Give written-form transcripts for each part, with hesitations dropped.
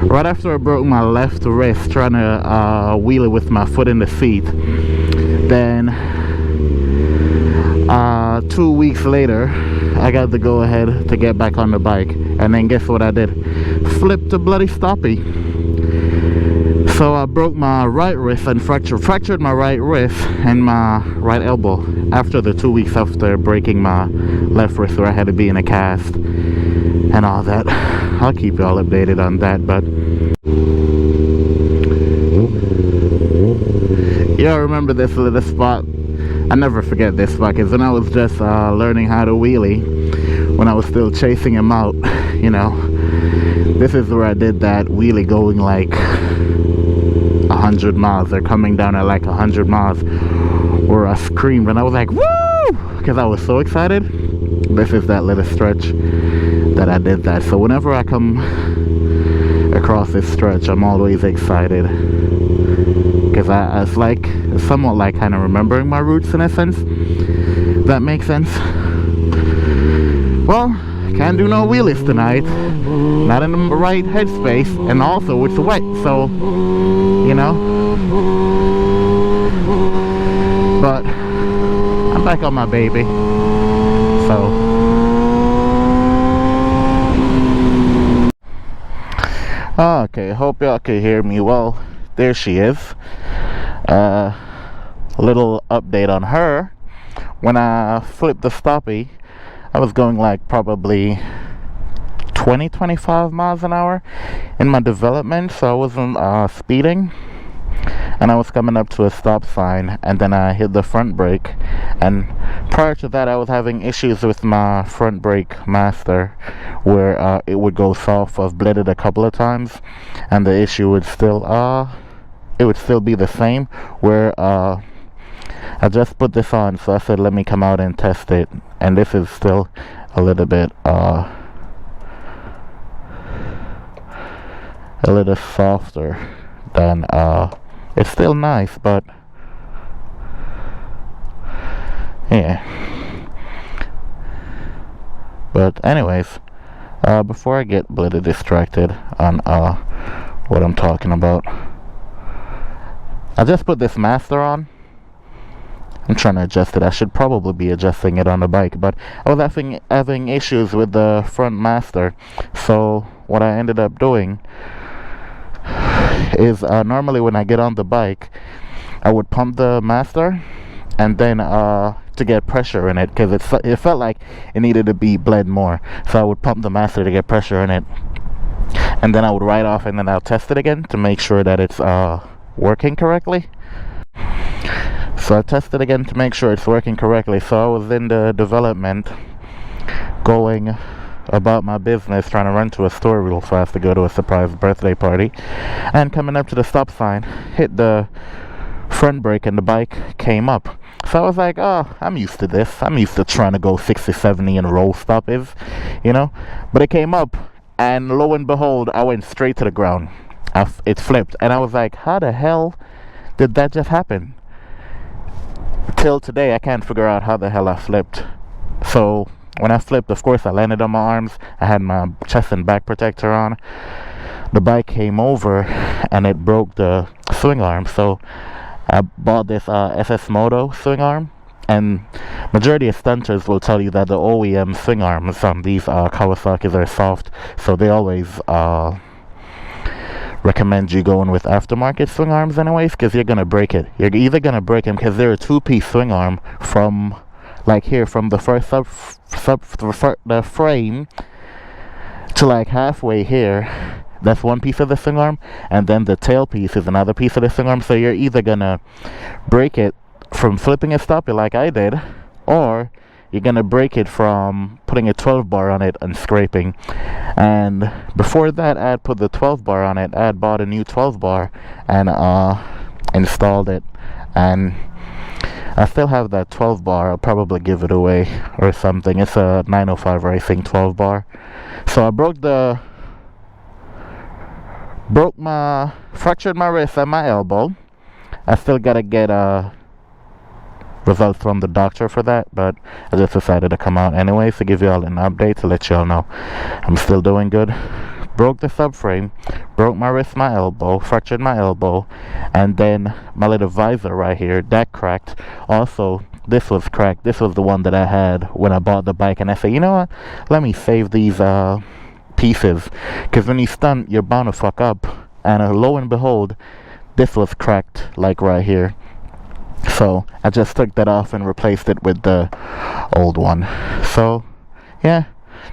Right after I broke my left wrist trying to wheelie with my foot in the seat, then 2 weeks later I got the go ahead to get back on the bike, and then guess what I did? Flipped a bloody stoppie. So I broke my right wrist and fractured my right wrist and my right elbow after the 2 weeks after breaking my left wrist, where I had to be in a cast and all that. I'll keep y'all updated on that. But y'all remember this little spot? I never forget this spot, because when I was just learning how to wheelie, when I was still chasing him out, you know, this is where I did that wheelie going like 100 miles. They're coming down at like 100 miles, where I screamed and I was like, woo, because I was so excited. This is that little stretch that I did that. So whenever I come across this stretch, I'm always excited, because it's like somewhat like kind of remembering my roots in a sense. That makes sense. Well, can't do no wheelies tonight, not in the right headspace, and also it's wet, so you know. But I'm back on my baby, so okay, hope y'all can hear me well. There she is. A little update on her. When I flipped the stoppie, I was going like probably 20-25 miles an hour in my development, so I wasn't speeding, and I was coming up to a stop sign, and then I hit the front brake. And prior to that, I was having issues with my front brake master, where it would go soft. I've bled it a couple of times, and the issue would still be the same, where I just put this on, so I said let me come out and test it, and this is still a little bit softer than it's still nice, but yeah. But anyways, before I get bloody distracted on what I'm talking about, I just put this master on. I'm trying to adjust it. I should probably be adjusting it on the bike, but I was having issues with the front master. So what I ended up doing is normally when I get on the bike, I would pump the master, and then to get pressure in it, because it felt like it needed to be bled more. So I would pump the master to get pressure in it, and then I would ride off, and then I'll test it again to make sure that it's working correctly. So I tested again to make sure it's working correctly. So I was in the development, going about my business, trying to run to a store real fast to go to a surprise birthday party, and coming up to the stop sign, hit the front brake, and the bike came up. So I was like, oh, I'm used to this. I'm used to trying to go 60, 70 in roll stoppies, you know. But it came up, and lo and behold, I went straight to the ground. It flipped, and I was like, how the hell did that just happen? Till today, I can't figure out how the hell I flipped. So when I flipped, of course, I landed on my arms. I had my chest and back protector on. The bike came over, and it broke the swing arm. So I bought this SS Moto swing arm, and majority of stunters will tell you that the OEM swing arms on these Kawasaki's are soft, so they always recommend you going with aftermarket swing arms anyways, because you're gonna break it. You're either gonna break them because they're a two-piece swing arm from like here, from the first the frame to like halfway here. That's one piece of the swing arm, and then the tail piece is another piece of the swing arm. So you're either gonna break it from flipping a stoppie like I did, or you're gonna break it from putting a 12 bar on it and scraping. And before that, I had put the 12 bar on it. I had bought a new 12 bar and installed it, and I still have that 12 bar. I'll probably give it away or something. It's a 905 Racing 12 bar. So I fractured my wrist and my elbow. I still gotta get results from the doctor for that, but I just decided to come out anyways to give y'all an update, to let y'all know I'm still doing good. broke the subframe, broke my wrist, my elbow, fractured my elbow, and then my little visor right here, that cracked. Also, this was cracked. This was the one that I had when I bought the bike, and I said, you know what, let me save these pieces, because when you stunt, you're bound to fuck up. And lo and behold, this was cracked, like right here. So I just took that off and replaced it with the old one. So yeah,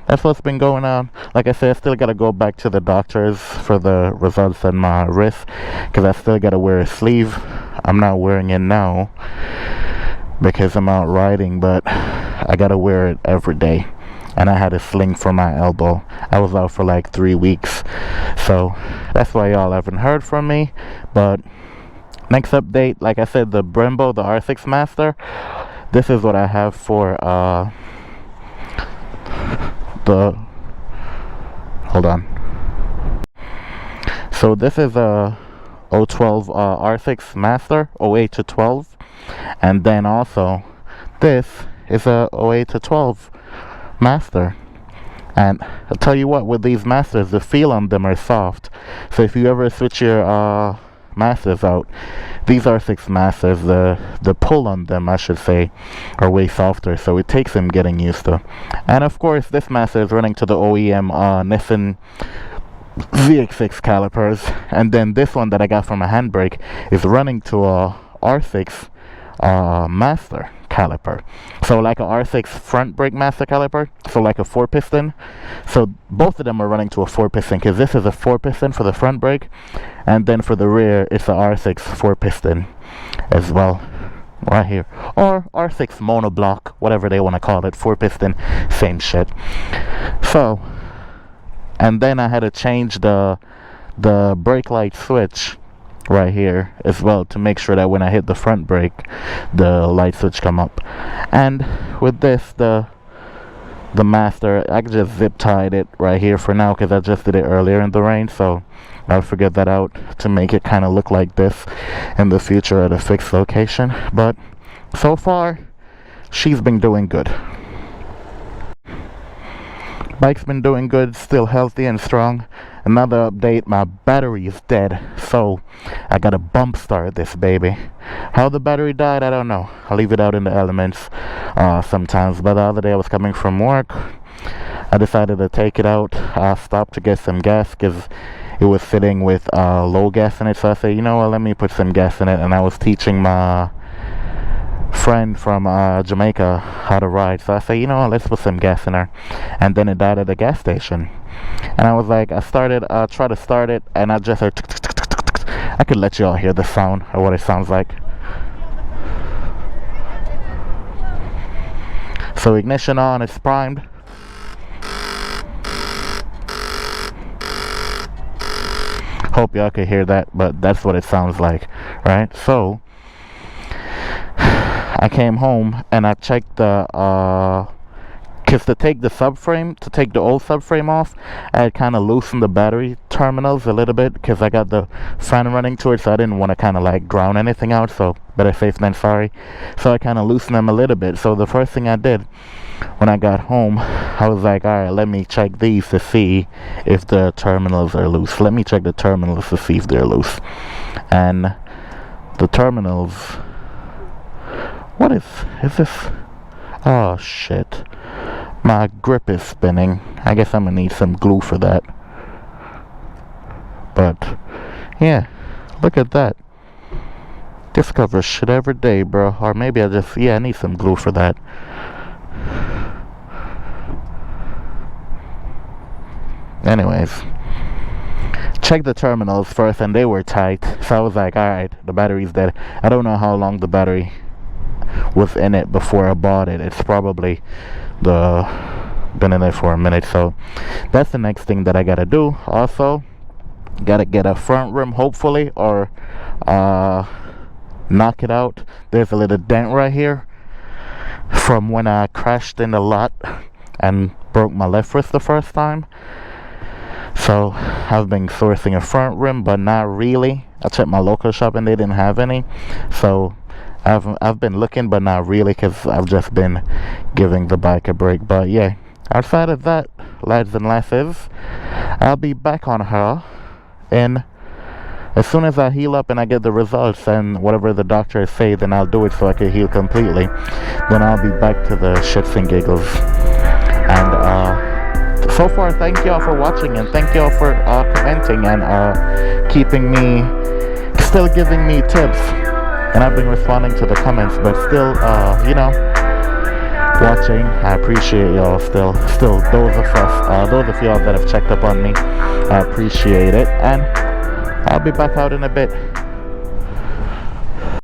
that's what's been going on. Like I said, I still gotta go back to the doctors for the results on my wrist, because I still gotta wear a sleeve. I'm not wearing it now because I'm out riding, but I gotta wear it every day. And I had a sling for my elbow. I was out for like 3 weeks. So that's why y'all haven't heard from me. But next update, like I said, the Brembo, the R6 Master, this is what I have for hold on. So this is a 012 R6 Master, 08 to 12. And then also this is a 08 to 12 Master. And I'll tell you what, with these Masters, the feel on them are soft. So if you ever switch your Masters out, these R6 Masters, the pull on them, I should say, are way softer, so it takes them getting used to. And of course, this Master is running to the OEM Nissan ZX6 calipers, and then this one that I got from a handbrake is running to a R6 Master caliper. So like a R6 front brake Master caliper, so like a 4-piston. So both of them are running to a 4-piston, because this is a 4-piston for the front brake, and then for the rear it's a R6 4-piston as well, right here, or R6 monoblock, whatever they want to call it, 4-piston, same shit. So, and then I had to change the brake light switch right here as well, to make sure that when I hit the front brake, the light switch come up. And with this, the Master, I just zip tied it right here for now, because I just did it earlier in the rain. So I'll figure that out to make it kind of look like this in the future at a fixed location. But so far, she's been doing good. Bike's been doing good, still healthy and strong. Another update, my battery is dead, so I gotta bump start this baby. How the battery died, I don't know. I'll leave it out in the elements sometimes. But the other day I was coming from work, I decided to take it out. I stopped to get some gas, because it was sitting with low gas in it. So I said, you know what, let me put some gas in it. And I was teaching my friend from Jamaica how to ride, so I said, you know what, let's put some gas in there. And then it died at the gas station, and I was like, I tried to start it, and I just heard I could let you all hear the sound or what it sounds like. So ignition on, it's primed. Hope y'all can hear that, but that's what it sounds like, right? So I came home and I checked the because to take the old subframe off, I had kind of loosened the battery terminals a little bit, because I got the fan running to it, so I didn't want to kind of like ground anything out. So better safe than sorry. So I kind of loosened them a little bit. So the first thing I did when I got home, I was like, alright, let me check these to see if the terminals are loose. Let me check the terminals to see if they're loose. And the terminals, what is this? Oh shit, my grip is spinning. I guess I'm gonna need some glue for that. But yeah, look at that. Discover shit every day, bro. Or maybe I need some glue for that. Anyways, check the terminals first, and they were tight. So I was like, alright, the battery's dead. I don't know how long the battery was in it before I bought it. It's probably been in there for a minute. So that's the next thing that I gotta do. Also, gotta get a front rim, hopefully, or knock it out. There's a little dent right here from when I crashed in the lot and broke my left wrist the first time. So I've been sourcing a front rim, but not really. I checked my local shop and they didn't have any. So I've been looking, but not really, because I've just been giving the bike a break. But yeah, outside of that, lads and lasses. I'll be back on her in as soon as I heal up and I get the results and whatever the doctors say, then I'll do it so I can heal completely. Then I'll be back to the shits and giggles. And so far, thank y'all for watching, and thank y'all for commenting and keeping me, still giving me tips. And I've been responding to the comments, but still, you know, watching. I appreciate y'all still those of us, those of y'all that have checked up on me. I appreciate it, and I'll be back out in a bit.